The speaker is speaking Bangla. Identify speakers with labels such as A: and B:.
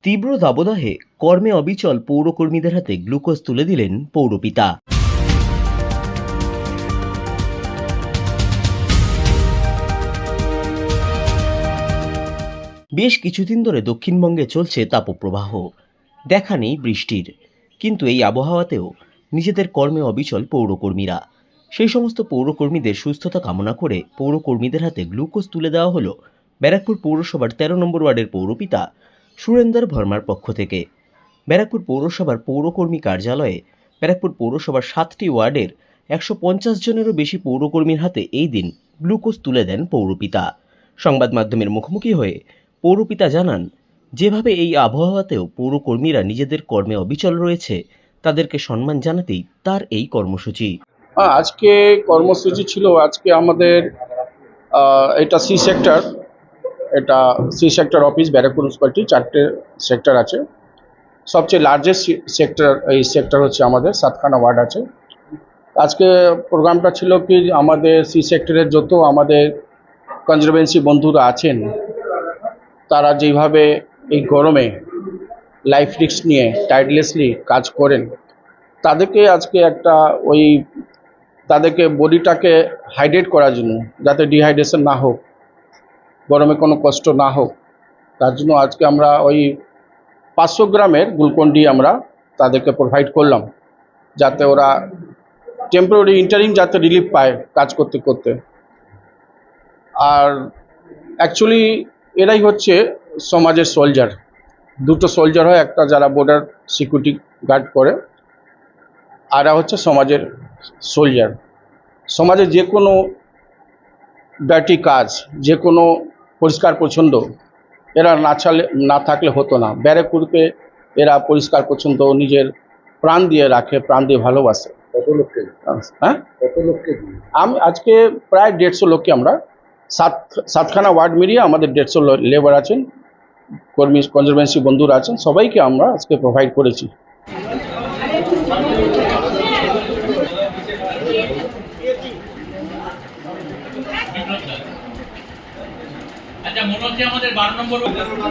A: তীব্র দাবদাহে কর্মে অবিচল পৌরকর্মীদের হাতে গ্লুকোজ তুলে দিলেন পৌরপিতা। বেশ কিছুদিন ধরে দক্ষিণবঙ্গে চলছে তাপপ্রবাহ, দেখা নেই বৃষ্টির, কিন্তু এই আবহাওয়াতেও নিজেদের কর্মে অবিচল পৌরকর্মীরা। সেই সমস্ত পৌরকর্মীদের সুস্থতা কামনা করে পৌরকর্মীদের হাতে গ্লুকোজ তুলে দেওয়া হলো ব্যারাকপুর পৌরসভার 13 নম্বর ওয়ার্ডের পৌরপিতা সুরেন্দর ভার্মার পক্ষ থেকে। ব্যারাকপুর পৌরসভার পৌরকর্মী কার্যালয়ে ব্যারাকপুর পৌরসভার 7টি ওয়ার্ডের 150 জনেরও বেশি পৌরকর্মীর হাতে এই দিন গ্লুকোজ তুলে দেন পৌরপিতা। সংবাদ মাধ্যমের মুখোমুখি হয়ে পৌরপিতা জানান, যেভাবে এই আবহাওয়াতেও পৌরকর্মীরা নিজেদের কর্মে অবিচল রয়েছে, তাদেরকে সম্মান জানাতেই তার এই কর্মসূচি।
B: আজকে কর্মসূচি ছিল, আজকে আমাদের এটা C sector office Barrackpore municipality 4টে সেক্টর আছে। সবচেয়ে লার্জেস্ট সেক্টর হচ্ছে আমাদের সাতখানা ওয়ার্ড আছে। আজকে প্রোগ্রামটা ছিল কি, আমাদের সি সেক্টরের যত আমাদের কনজারভেন্সি বন্ধুরা আছেন, তারা যেভাবে এই গরমে লাইফ রিস্ক নিয়ে টায়ারলেসলি কাজ করেন, তাদেরকে আজকে তাদেরকে বডিটাকে হাইড্রেট করার জন্য, যাতে ডিহাইড্রেশন না হোক, গরমে কোনো কষ্ট না হোক, তার জন্য আজকে আমরা 500 গ্রামের গ্লুকন-ডি আমরা তাদেরকে প্রোভাইড করলাম, যাতে ওরা টেম্পোরারি ইন্টারিম যাতে রিলিফ পায় কাজ করতে করতে। আর অ্যাকচুয়ালি এরাই হচ্ছে সমাজের সোলজার। দুটো সোলজার হয়, একটা যারা বর্ডার সিকিউরিটি গার্ড করে, আর হচ্ছে সমাজের সোলজার। সমাজে যে কোনো ডার্টি কাজ, যে কোনো পরিষ্কার পরিচ্ছন্ন এরা না থাকলে হতো না। ব্যারাকপুরকে এরা পরিষ্কার পরিচ্ছন্ন নিজের প্রাণ দিয়ে রাখে, প্রাণ দিয়ে ভালোবাসে।
C: কত লোককে?
B: হ্যাঁ,
C: কত লোককে?
B: আমি আজকে প্রায় 150 লোককে আমরা সাতখানা ওয়ার্ড মিলিয়ে আমাদের 150 লেবার আছেন, কর্মী কনজারভেন্সি বন্ধুরা আছেন, সবাইকে আমরা আজকে প্রোভাইড করেছি।
D: আচ্ছা, মনে হচ্ছে আমাদের 12 নম্বর আমরা